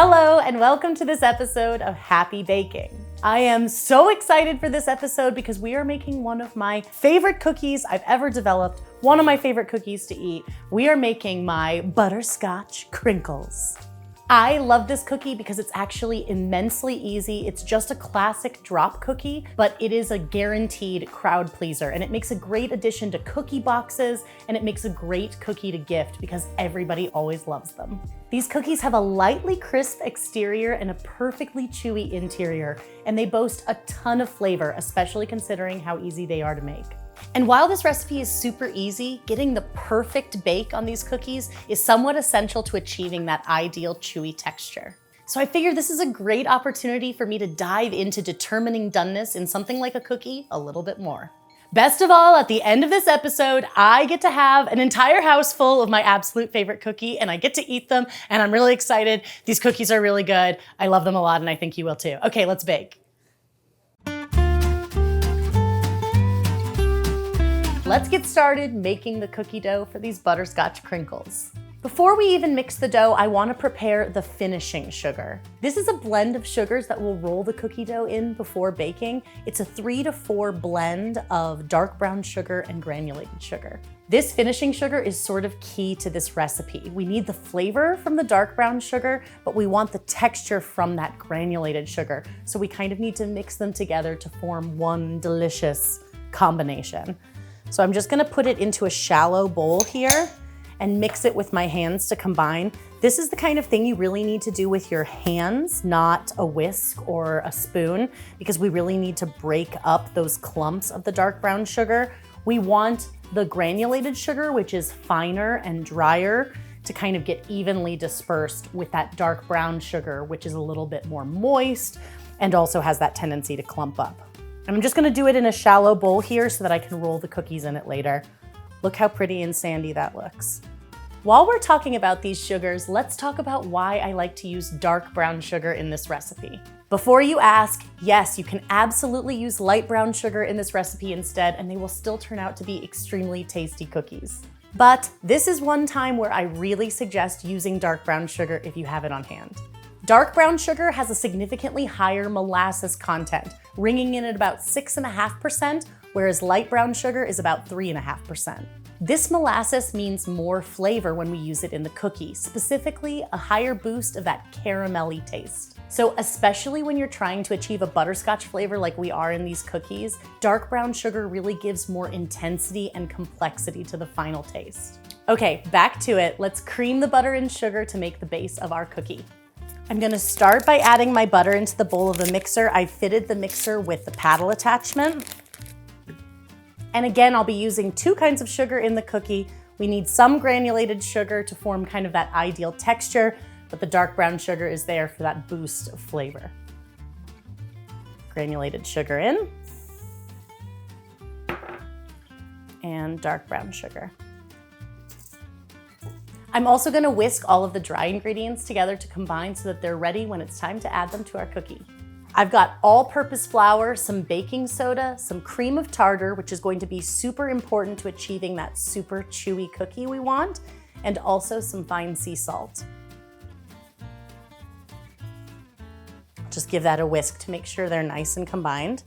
Hello and welcome to this episode of Happy Baking. I am so excited for this episode because we are making one of my favorite cookies I've ever developed, one of my favorite cookies to eat. We are making my Butterscotch Crinkles. I love this cookie because it's actually immensely easy. It's just a classic drop cookie, but it is a guaranteed crowd pleaser, and it makes a great addition to cookie boxes, and it makes a great cookie to gift because everybody always loves them. These cookies have a lightly crisp exterior and a perfectly chewy interior, and they boast a ton of flavor, especially considering how easy they are to make. And while this recipe is super easy, getting the perfect bake on these cookies is somewhat essential to achieving that ideal chewy texture. So I figured this is a great opportunity for me to dive into determining doneness in something like a cookie a little bit more. Best of all, at the end of this episode, I get to have an entire house full of my absolute favorite cookie, and I get to eat them, and I'm really excited. These cookies are really good. I love them a lot, and I think you will too. Okay, let's bake. Let's get started making the cookie dough for these butterscotch crinkles. Before we even mix the dough, I want to prepare the finishing sugar. This is a blend of sugars that we'll roll the cookie dough in before baking. It's a 3 to 4 blend of dark brown sugar and granulated sugar. This finishing sugar is sort of key to this recipe. We need the flavor from the dark brown sugar, but we want the texture from that granulated sugar. So we kind of need to mix them together to form one delicious combination. So I'm just gonna put it into a shallow bowl here and mix it with my hands to combine. This is the kind of thing you really need to do with your hands, not a whisk or a spoon, because we really need to break up those clumps of the dark brown sugar. We want the granulated sugar, which is finer and drier, to kind of get evenly dispersed with that dark brown sugar, which is a little bit more moist and also has that tendency to clump up. I'm just gonna do it in a shallow bowl here so that I can roll the cookies in it later. Look how pretty and sandy that looks. While we're talking about these sugars, let's talk about why I like to use dark brown sugar in this recipe. Before you ask, yes, you can absolutely use light brown sugar in this recipe instead, and they will still turn out to be extremely tasty cookies. But this is one time where I really suggest using dark brown sugar if you have it on hand. Dark brown sugar has a significantly higher molasses content, ringing in at about 6.5%, whereas light brown sugar is about 3.5%. This molasses means more flavor when we use it in the cookie, specifically a higher boost of that caramelly taste. So especially when you're trying to achieve a butterscotch flavor like we are in these cookies, dark brown sugar really gives more intensity and complexity to the final taste. Okay, back to it. Let's cream the butter and sugar to make the base of our cookie. I'm gonna start by adding my butter into the bowl of the mixer. I fitted the mixer with the paddle attachment. And again, I'll be using 2 kinds of sugar in the cookie. We need some granulated sugar to form kind of that ideal texture, but the dark brown sugar is there for that boost of flavor. Granulated sugar in, and dark brown sugar. I'm also gonna whisk all of the dry ingredients together to combine so that they're ready when it's time to add them to our cookie. I've got all-purpose flour, some baking soda, some cream of tartar, which is going to be super important to achieving that super chewy cookie we want, and also some fine sea salt. Just give that a whisk to make sure they're nice and combined.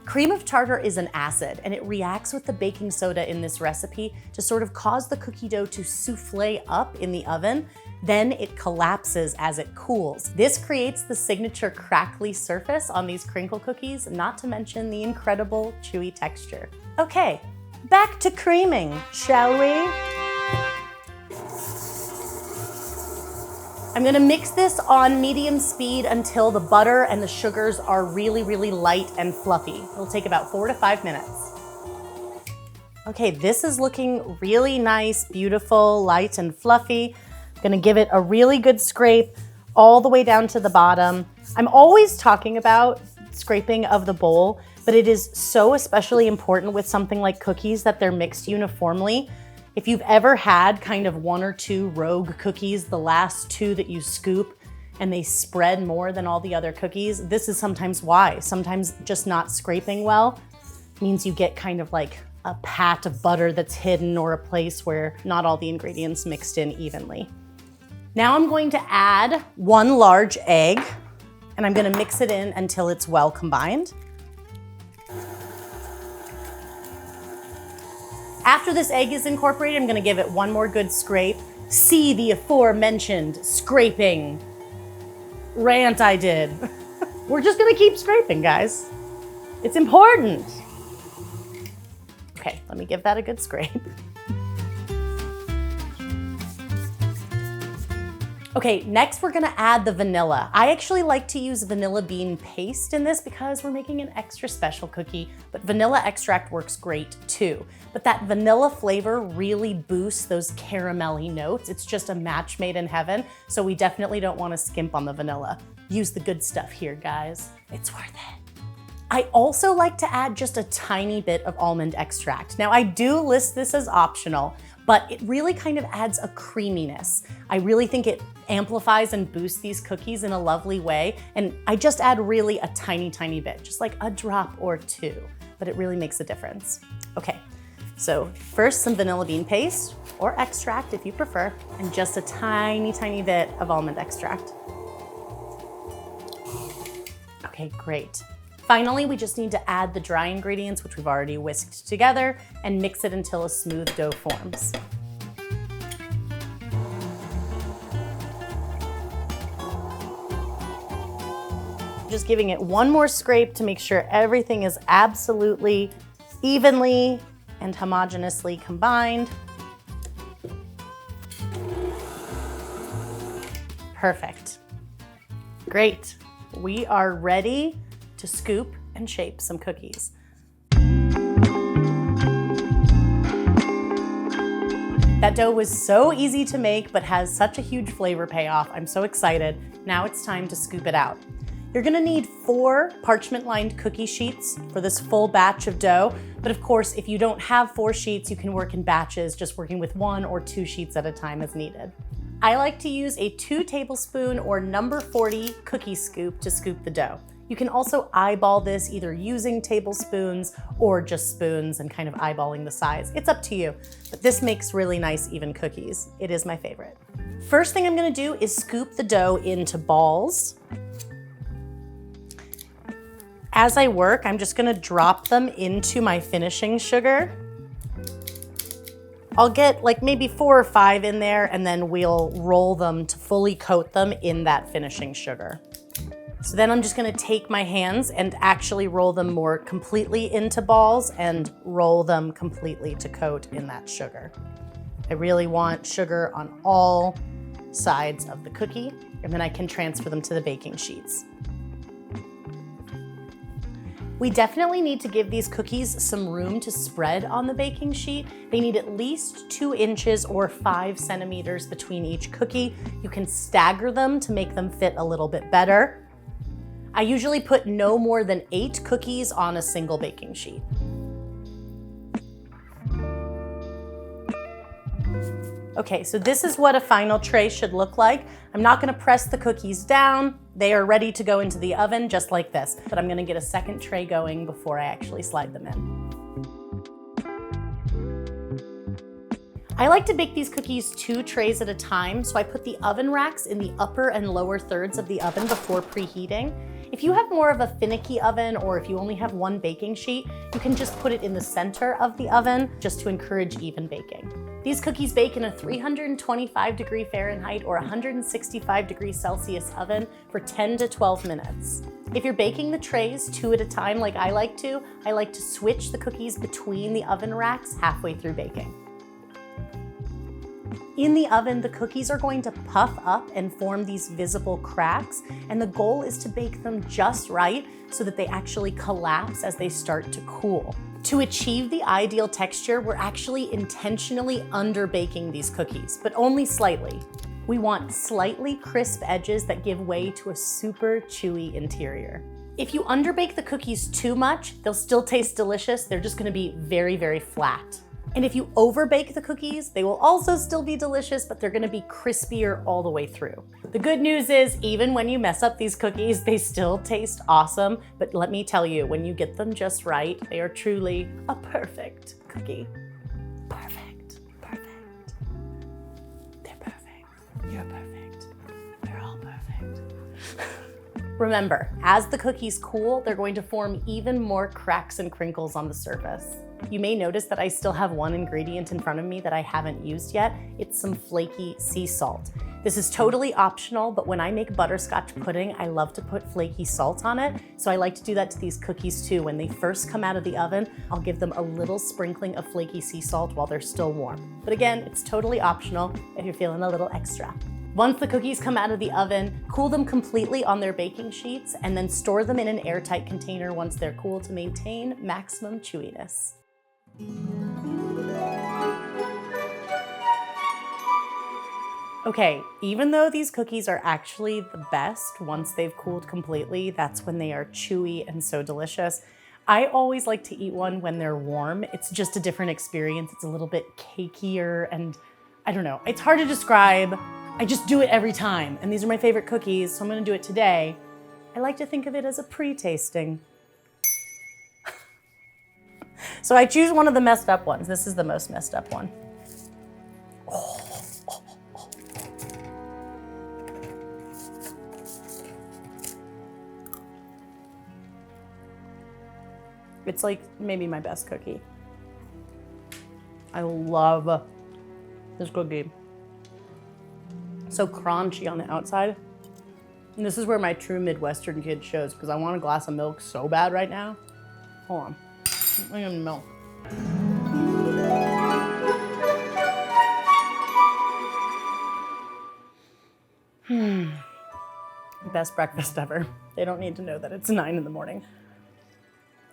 Cream of tartar is an acid, and it reacts with the baking soda in this recipe to sort of cause the cookie dough to souffle up in the oven. Then it collapses as it cools. This creates the signature crackly surface on these crinkle cookies, not to mention the incredible chewy texture. Okay, back to creaming, shall we? I'm gonna mix this on medium speed until the butter and the sugars are really, really light and fluffy. It'll take about 4 to 5 minutes. Okay, this is looking really nice, beautiful, light and fluffy. I'm gonna give it a really good scrape all the way down to the bottom. I'm always talking about scraping of the bowl, but it is so especially important with something like cookies that they're mixed uniformly. If you've ever had kind of 1 or 2 rogue cookies, the last 2 that you scoop, and they spread more than all the other cookies, this is sometimes why. Sometimes just not scraping well means you get kind of like a pat of butter that's hidden or a place where not all the ingredients mixed in evenly. Now I'm going to add 1 large egg, and I'm gonna mix it in until it's well combined. After this egg is incorporated, I'm gonna give it 1 more good scrape. See the aforementioned scraping rant I did. We're just gonna keep scraping, guys. It's important. Okay, let me give that a good scrape. Okay, next we're gonna add the vanilla. I actually like to use vanilla bean paste in this because we're making an extra special cookie, but vanilla extract works great too. But that vanilla flavor really boosts those caramelly notes. It's just a match made in heaven, so we definitely don't wanna skimp on the vanilla. Use the good stuff here, guys. It's worth it. I also like to add just a tiny bit of almond extract. Now I do list this as optional, but it really kind of adds a creaminess. I really think it amplifies and boosts these cookies in a lovely way. And I just add really a tiny, tiny bit, just like a drop or 2, but it really makes a difference. Okay, so first some vanilla bean paste or extract if you prefer, and just a tiny, tiny bit of almond extract. Okay, great. Finally, we just need to add the dry ingredients, which we've already whisked together, and mix it until a smooth dough forms. Just giving it 1 more scrape to make sure everything is absolutely evenly and homogeneously combined. Perfect. Great. We are ready to scoop and shape some cookies. That dough was so easy to make, but has such a huge flavor payoff. I'm so excited. Now it's time to scoop it out. You're gonna need 4 parchment-lined cookie sheets for this full batch of dough. But of course, if you don't have 4 sheets, you can work in batches, just working with 1 or 2 sheets at a time as needed. I like to use a 2 tablespoon or number 40 cookie scoop to scoop the dough. You can also eyeball this either using tablespoons or just spoons and kind of eyeballing the size. It's up to you, but this makes really nice even cookies. It is my favorite. First thing I'm gonna do is scoop the dough into balls. As I work, I'm just gonna drop them into my finishing sugar. I'll get like maybe 4 or 5 in there, and then we'll roll them to fully coat them in that finishing sugar. So then I'm just gonna take my hands and actually roll them more completely into balls and roll them completely to coat in that sugar. I really want sugar on all sides of the cookie, and then I can transfer them to the baking sheets. We definitely need to give these cookies some room to spread on the baking sheet. They need at least 2 inches or 5 centimeters between each cookie. You can stagger them to make them fit a little bit better. I usually put no more than 8 cookies on a single baking sheet. Okay, so this is what a final tray should look like. I'm not gonna press the cookies down. They are ready to go into the oven just like this, but I'm gonna get a second tray going before I actually slide them in. I like to bake these cookies 2 trays at a time, so I put the oven racks in the upper and lower thirds of the oven before preheating. If you have more of a finicky oven, or if you only have 1 baking sheet, you can just put it in the center of the oven just to encourage even baking. These cookies bake in a 325 Fahrenheit or 165 Celsius oven for 10 to 12 minutes. If you're baking the trays 2 at a time like I like to switch the cookies between the oven racks halfway through baking. In the oven, the cookies are going to puff up and form these visible cracks, and the goal is to bake them just right so that they actually collapse as they start to cool. To achieve the ideal texture, we're actually intentionally under-baking these cookies, but only slightly. We want slightly crisp edges that give way to a super chewy interior. If you underbake the cookies too much, they'll still taste delicious. They're just gonna be very, very flat. And if you overbake the cookies, they will also still be delicious, but they're gonna be crispier all the way through. The good news is, even when you mess up these cookies, they still taste awesome. But let me tell you, when you get them just right, they are truly a perfect cookie. Perfect, perfect. They're perfect, you're perfect. Remember, as the cookies cool, they're going to form even more cracks and crinkles on the surface. You may notice that I still have one ingredient in front of me that I haven't used yet. It's some flaky sea salt. This is totally optional, but when I make butterscotch pudding, I love to put flaky salt on it. So I like to do that to these cookies too. When they first come out of the oven, I'll give them a little sprinkling of flaky sea salt while they're still warm. But again, it's totally optional if you're feeling a little extra. Once the cookies come out of the oven, cool them completely on their baking sheets and then store them in an airtight container once they're cool to maintain maximum chewiness. Okay, even though these cookies are actually the best once they've cooled completely, that's when they are chewy and so delicious. I always like to eat one when they're warm. It's just a different experience. It's a little bit cakier and I don't know, it's hard to describe. I just do it every time. And these are my favorite cookies, so I'm gonna do it today. I like to think of it as a pre-tasting. So I choose one of the messed up ones. This is the most messed up one. It's like maybe my best cookie. I love this cookie. So crunchy on the outside. And this is where my true Midwestern kid shows because I want a glass of milk so bad right now. Hold on. I need milk. Best breakfast ever. They don't need to know that it's 9 in the morning.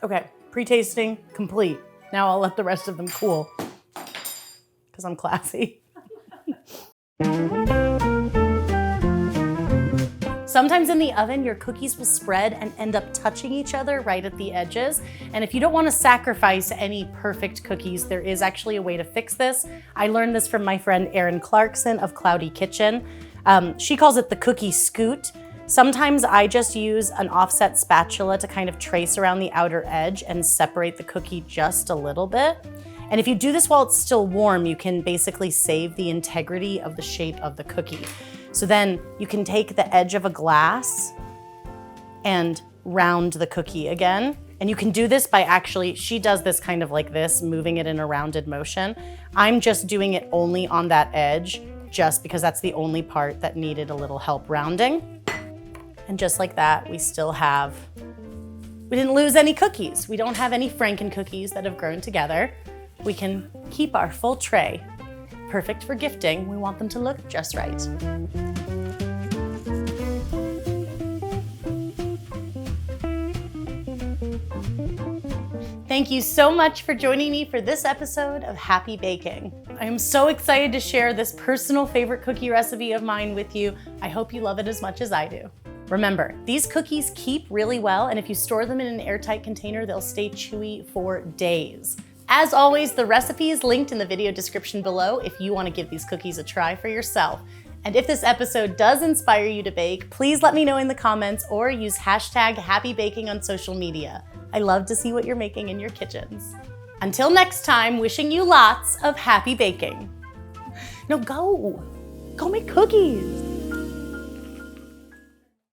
Okay, pre-tasting complete. Now I'll let the rest of them cool because I'm classy. Sometimes in the oven, your cookies will spread and end up touching each other right at the edges. And if you don't want to sacrifice any perfect cookies, there is actually a way to fix this. I learned this from my friend Erin Clarkson of Cloudy Kitchen. She calls it the cookie scoot. Sometimes I just use an offset spatula to kind of trace around the outer edge and separate the cookie just a little bit. And if you do this while it's still warm, you can basically save the integrity of the shape of the cookie. So then you can take the edge of a glass and round the cookie again. And you can do this by actually, she does this kind of like this, moving it in a rounded motion. I'm just doing it only on that edge, just because that's the only part that needed a little help rounding. And just like that, we didn't lose any cookies. We don't have any Franken cookies that have grown together. We can keep our full tray. Perfect for gifting. We want them to look just right. Thank you so much for joining me for this episode of Happy Baking. I am so excited to share this personal favorite cookie recipe of mine with you. I hope you love it as much as I do. Remember, these cookies keep really well, and if you store them in an airtight container, they'll stay chewy for days. As always, the recipe is linked in the video description below if you want to give these cookies a try for yourself. And if this episode does inspire you to bake, please let me know in the comments or use #HappyBaking on social media. I love to see what you're making in your kitchens. Until next time, wishing you lots of happy baking. No, go make cookies.